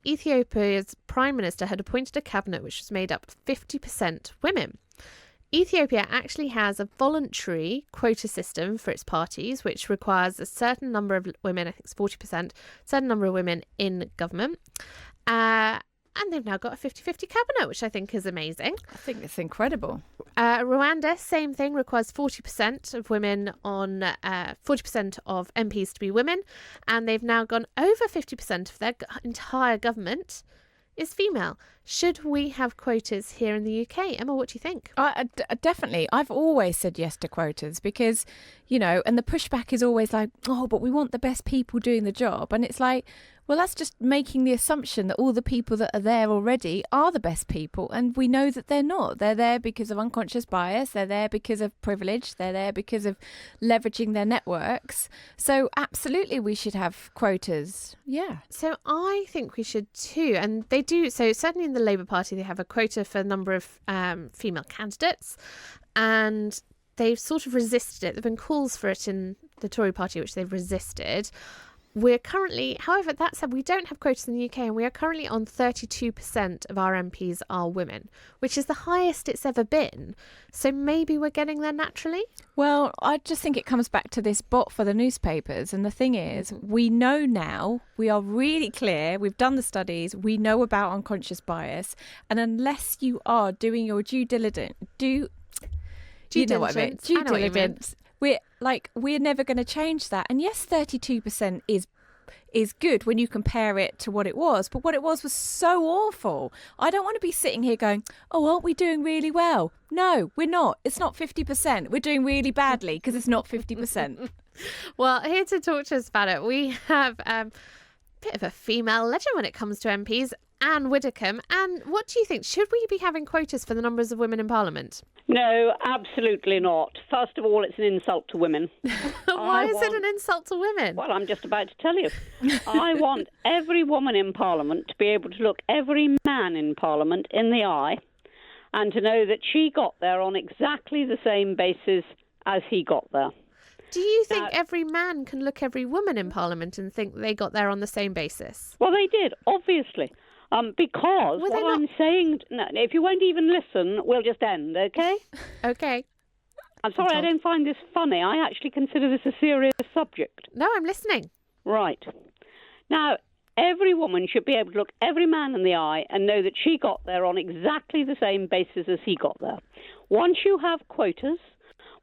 Ethiopia's prime minister had appointed a cabinet which was made up of 50% women. Ethiopia actually has a voluntary quota system for its parties, which requires a certain number of women, I think it's 40%, certain number of women in government. And they've now got a 50-50 cabinet, which I think is amazing. I think it's incredible. Rwanda, same thing, requires 40% of women on 40% of MPs to be women. And they've now gone over 50% of their entire government is female. Should we have quotas here in the UK? Emma, what do you think? Definitely. I've always said yes to quotas because, and the pushback is always like, oh, but we want the best people doing the job. And it's like, well, that's just making the assumption that all the people that are there already are the best people. And we know that they're not. They're there because of unconscious bias. They're there because of privilege. They're there because of leveraging their networks. So absolutely, we should have quotas. Yeah. So I think we should too. And they do. So certainly in the Labour Party, they have a quota for a number of female candidates. And they've sort of resisted it. There have been calls for it in the Tory party, which they've resisted. We're currently, however, that said, we don't have quotas in the UK, and we are currently on 32% of our MPs are women, which is the highest it's ever been. So maybe we're getting there naturally? Well, I just think it comes back to this bot for the newspapers. And the thing is, we know now, we are really clear, we've done the studies, we know about unconscious bias. And unless you are doing your due diligence, due diligence, we're never going to change that. And yes, 32% is good when you compare it to what it was, but what it was so awful. I don't want to be sitting here going, oh, aren't we doing really well? No, we're not. It's not 50%. We're doing really badly because it's not 50%. Well, here to talk to us about it, we have a bit of a female legend when it comes to MPs, Ann Widdecombe. Ann, what do you think? Should we be having quotas for the numbers of women in Parliament? No, absolutely not. First of all, it's an insult to women. Why is it an insult to women? Well, I'm just about to tell you. I want every woman in Parliament to be able to look every man in Parliament in the eye and to know that she got there on exactly the same basis as he got there. Do you think every man can look every woman in Parliament and think they got there on the same basis? Well, they did, obviously. Because what I'm saying, no, if you won't even listen, we'll just end, okay? Okay. I'm sorry, I don't find this funny. I actually consider this a serious subject. No, I'm listening. Right. Now, every woman should be able to look every man in the eye and know that she got there on exactly the same basis as he got there. Once you have quotas,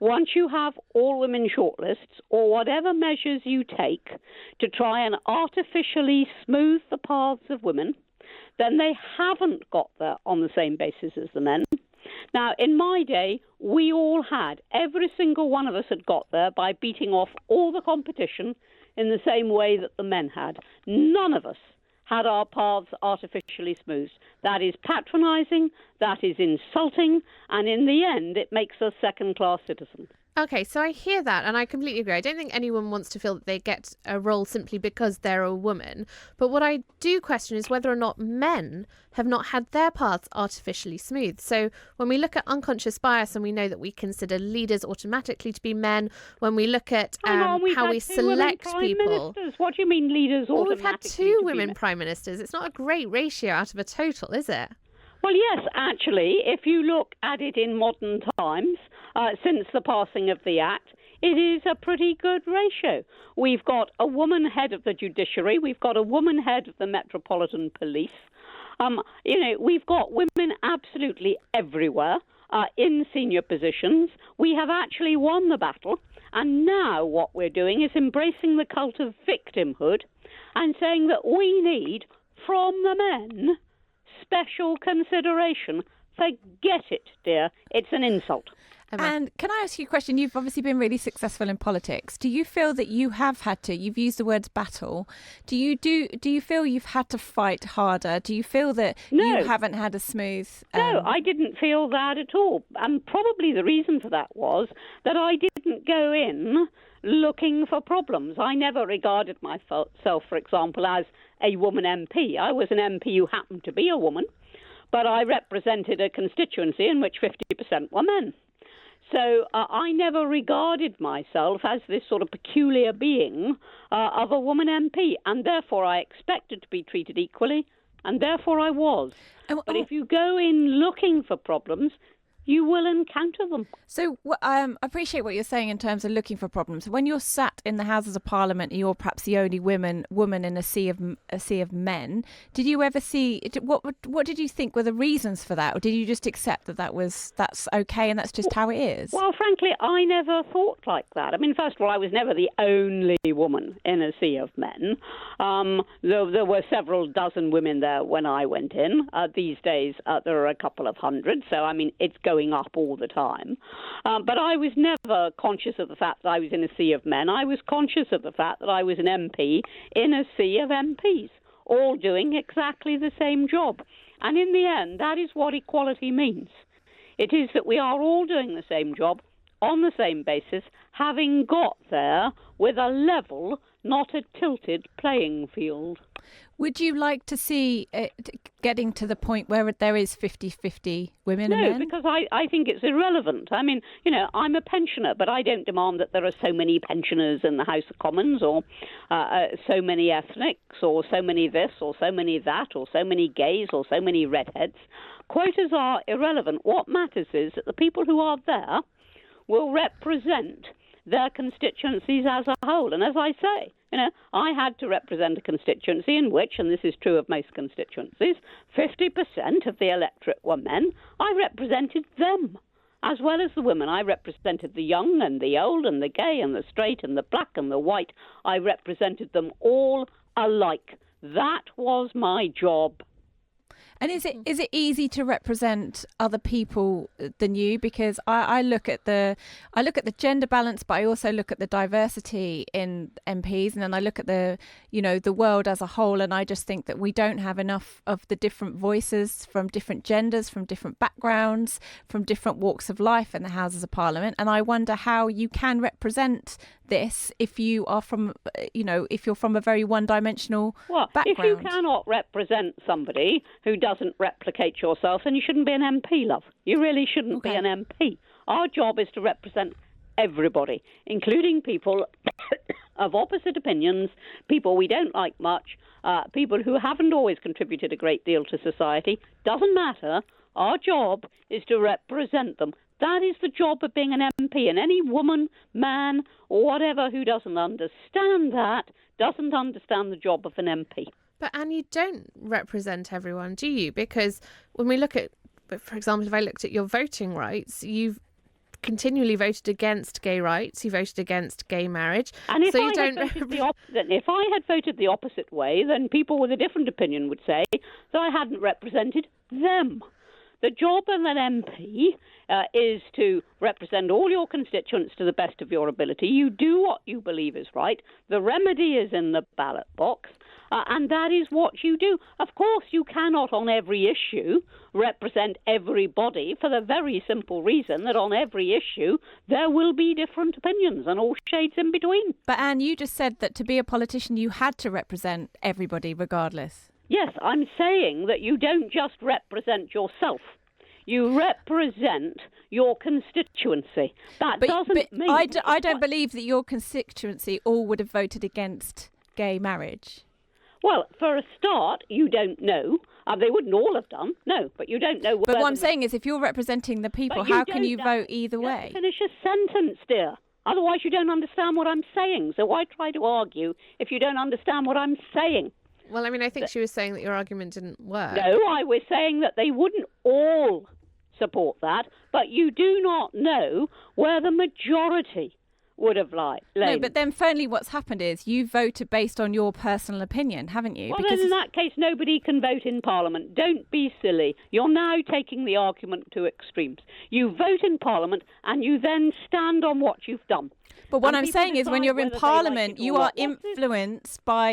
once you have all-women shortlists, or whatever measures you take to try and artificially smooth the paths of women, then they haven't got there on the same basis as the men. Now, in my day, we all had, every single one of us had got there by beating off all the competition in the same way that the men had. None of us had our paths artificially smoothed. That is patronising, that is insulting, and in the end, it makes us second-class citizens. Okay, so I hear that, and I completely agree. I don't think anyone wants to feel that they get a role simply because they're a woman. But what I do question is whether or not men have not had their paths artificially smooth. So when we look at unconscious bias and we know that we consider leaders automatically to be men, when we look at how we select people... Ministers. What do you mean leaders automatically? Well, we've had 2 women prime ministers. It's not a great ratio out of a total, is it? Well, yes, actually, if you look at it in modern times, since the passing of the Act, it is a pretty good ratio. We've got a woman head of the judiciary. We've got a woman head of the Metropolitan Police. We've got women absolutely everywhere in senior positions. We have actually won the battle. And now what we're doing is embracing the cult of victimhood and saying that we need, from the men, special consideration. Forget it, dear. It's an insult. And can I ask you a question? You've obviously been really successful in politics. Do you feel that you have had to, you've used the words battle, do you feel you've had to fight harder? Do you feel that you haven't had a smooth... No, I didn't feel that at all. And probably the reason for that was that I didn't go in looking for problems. I never regarded myself, for example, as a woman MP. I was an MP who happened to be a woman, but I represented a constituency in which 50% were men. So I never regarded myself as this sort of peculiar being of a woman MP, and therefore I expected to be treated equally, and therefore I was. But if you go in looking for problems, you will encounter them. So I appreciate what you're saying in terms of looking for problems. When you're sat in the Houses of Parliament, you're perhaps the only woman in a sea of men. Did you ever see what did you think were the reasons for that, or did you just accept that's okay and that's just how it is? Well, frankly, I never thought like that. I mean, first of all, I was never the only woman in a sea of men. There were several dozen women there when I went in. These days, there are a couple of hundred. So, I mean, it's going up all the time. But I was never conscious of the fact that I was in a sea of men. I was conscious of the fact that I was an MP in a sea of MPs, all doing exactly the same job. And in the end, that is what equality means. It is that we are all doing the same job on the same basis, having got there with a level, not a tilted playing field. Would you like to see it getting to the point where there is 50-50 women and men? No, because I think it's irrelevant. I mean, I'm a pensioner, but I don't demand that there are so many pensioners in the House of Commons, or so many ethnics, or so many this, or so many that, or so many gays, or so many redheads. Quotas are irrelevant. What matters is that the people who are there will represent their constituencies as a whole. And as I say, I had to represent a constituency in which, and this is true of most constituencies, 50% of the electorate were men. I represented them as well as the women. I represented the young and the old and the gay and the straight and the black and the white. I represented them all alike. That was my job. And is it easy to represent other people than you? Because I look at the gender balance, but I also look at the diversity in MPs, and then I look at the world as a whole, and I just think that we don't have enough of the different voices from different genders, from different backgrounds, from different walks of life in the Houses of Parliament. And I wonder how you can represent this if you are from if you're from a very one-dimensional background. If you cannot represent somebody who doesn't replicate yourself, then you shouldn't be an MP, love. You really shouldn't be an MP. Our job is to represent everybody, including people of opposite opinions, people we don't like much, people who haven't always contributed a great deal to society. Doesn't matter. Our job is to represent them. That is the job of being an MP, and any woman, man, or whatever who doesn't understand that doesn't understand the job of an MP. But Anne, you don't represent everyone, do you? Because when we look at, for example, if I looked at your voting rights, you've continually voted against gay rights, you voted against gay marriage. And if if I had voted the opposite way, then people with a different opinion would say that I hadn't represented them. The job of an MP is to represent all your constituents to the best of your ability. You do what you believe is right. The remedy is in the ballot box, and that is what you do. Of course, you cannot on every issue represent everybody, for the very simple reason that on every issue there will be different opinions and all shades in between. But Anne, you just said that to be a politician you had to represent everybody regardless. Yes, I'm saying that you don't just represent yourself. You represent your constituency. That doesn't mean... I don't believe that your constituency all would have voted against gay marriage. Well, for a start, you don't know. They wouldn't all have done, no, but you don't know... But what I'm saying is, if you're representing the people, how can you vote either way? Finish a sentence, dear. Otherwise, you don't understand what I'm saying. So why try to argue if you don't understand what I'm saying? Well, I mean, I think she was saying that your argument didn't work. No, I was saying that they wouldn't all support that, but you do not know where the majority would have lain. No, but then finally what's happened is you voted based on your personal opinion, haven't you? Well, then in that case, nobody can vote in Parliament. Don't be silly. You're now taking the argument to extremes. You vote in Parliament and you then stand on what you've done. But what I'm saying is when you're in Parliament, you are influenced by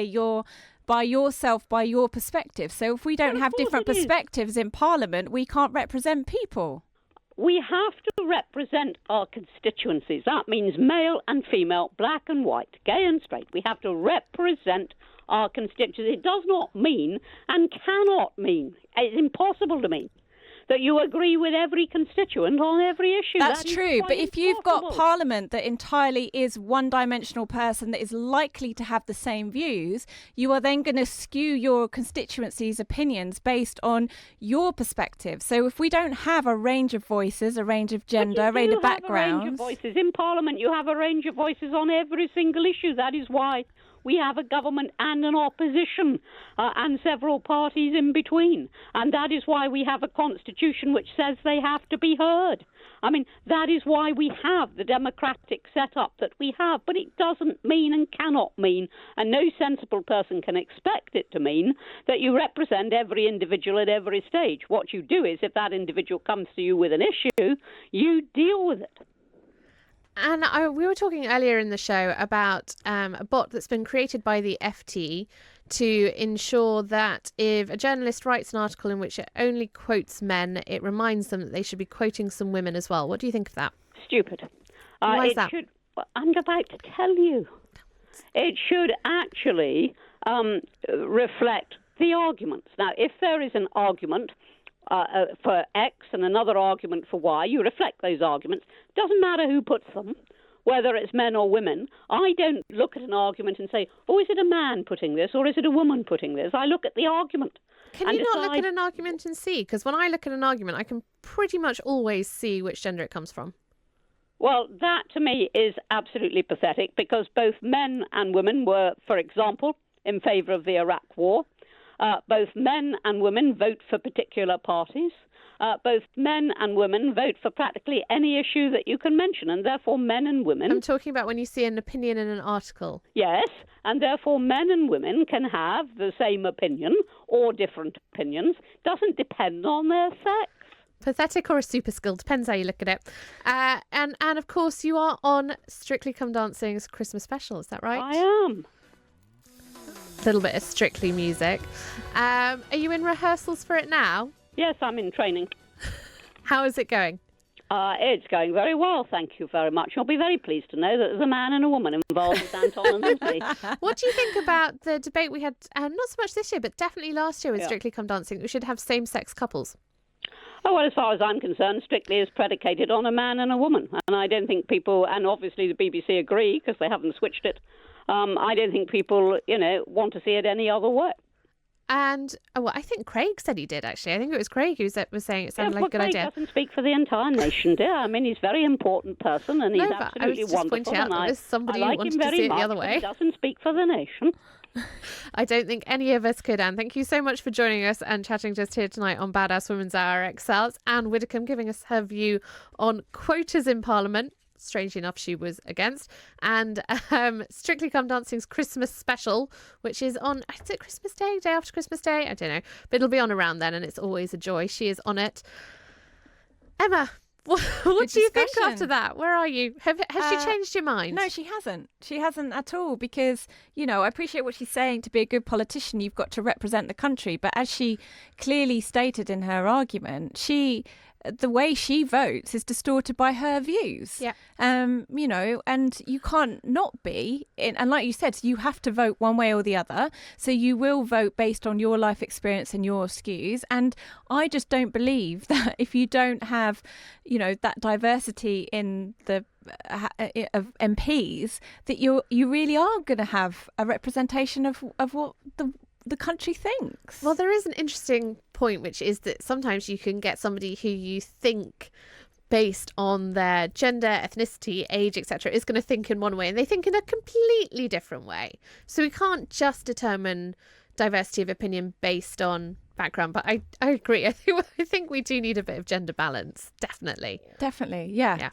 yourself, by your perspective. So if we don't have different perspectives in Parliament, we can't represent people. We have to represent our constituencies. That means male and female, black and white, gay and straight. We have to represent our constituencies. It does not mean and cannot mean, it's impossible to mean, that you agree with every constituent on every issue. That's That is true. quite But if you've got impossible. Parliament that entirely is one-dimensional person that is likely to have the same views, you are then going to skew your constituency's opinions based on your perspective. So if we don't have a range of voices, a range of gender, a range of backgrounds... A range of voices. In Parliament, you have a range of voices on every single issue. That is why we have a government and an opposition and several parties in between. And that is why we have a constitution which says they have to be heard. I mean, that is why we have the democratic setup that we have. But it doesn't mean and cannot mean, and no sensible person can expect it to mean, that you represent every individual at every stage. What you do is, if that individual comes to you with an issue, you deal with it. And we were talking earlier in the show about a bot that's been created by the FT to ensure that if a journalist writes an article in which it only quotes men, it reminds them that they should be quoting some women as well. What do you think of that? Stupid. Why is that? I'm about to tell you. It should actually reflect the arguments. Now, if there is an argument for X and another argument for Y, you reflect those arguments. Doesn't matter who puts them, whether it's men or women. I don't look at an argument and say, oh, is it a man putting this or is it a woman putting this? I look at the argument. Can you not look at an argument and see? Because when I look at an argument, I can pretty much always see which gender it comes from. Well, that to me is absolutely pathetic because both men and women were, for example, in favour of the Iraq War. Both men and women vote for particular parties. Both men and women vote for practically any issue that you can mention, and therefore men and women... I'm talking about when you see an opinion in an article. Yes, and therefore men and women can have the same opinion or different opinions. Doesn't depend on their sex. Pathetic or a super skill, depends how you look at it. And of course, you are on Strictly Come Dancing's Christmas special, is that right? I am. A little bit of Strictly music. Are you in rehearsals for it now? Yes, I'm in training. How is it going? It's going very well, thank you very much. You'll be very pleased to know that there's a man and a woman involved with Anton and Lindsay. What do you think about the debate we had, not so much this year, but definitely last year with Strictly Come Dancing, we should have same-sex couples? Oh, well, as far as I'm concerned, Strictly is predicated on a man and a woman. And I don't think people, and obviously the BBC agree because they haven't switched it, I don't think people, want to see it any other way. And, I think Craig said he did, actually. I think it was Craig who was saying it sounded like a good idea. Craig doesn't speak for the entire nation, dear. I mean, he's a very important person and he's absolutely wonderful. I was just pointing out that there's somebody who wanted to see it the other way. He doesn't speak for the nation. I don't think any of us could, Anne. Thank you so much for joining us and chatting to us here tonight on Badass Women's Hour XL. Ann Widdecombe giving us her view on quotas in Parliament. Strangely enough, she was against. And Strictly Come Dancing's Christmas special, which is on, is it Christmas Day? Day after Christmas Day? I don't know. But it'll be on around then, and it's always a joy. She is on it. Emma, what do you think after that? Where are you? Has she changed your mind? No, she hasn't. She hasn't at all because, I appreciate what she's saying. To be a good politician, you've got to represent the country. But as she clearly stated in her argument, the way she votes is distorted by her views. Yeah. And you can't not be. And like you said, you have to vote one way or the other. So you will vote based on your life experience and your skews. And I just don't believe that if you don't have, that diversity in the of MPs, that you really are going to have a representation of what the country thinks. Well, there is an interesting point, which is that sometimes you can get somebody who you think, based on their gender, ethnicity, age, etc., is going to think in one way, and they think in a completely different way. So we can't just determine diversity of opinion based on background. But I agree. I think we do need a bit of gender balance. Definitely. Yeah.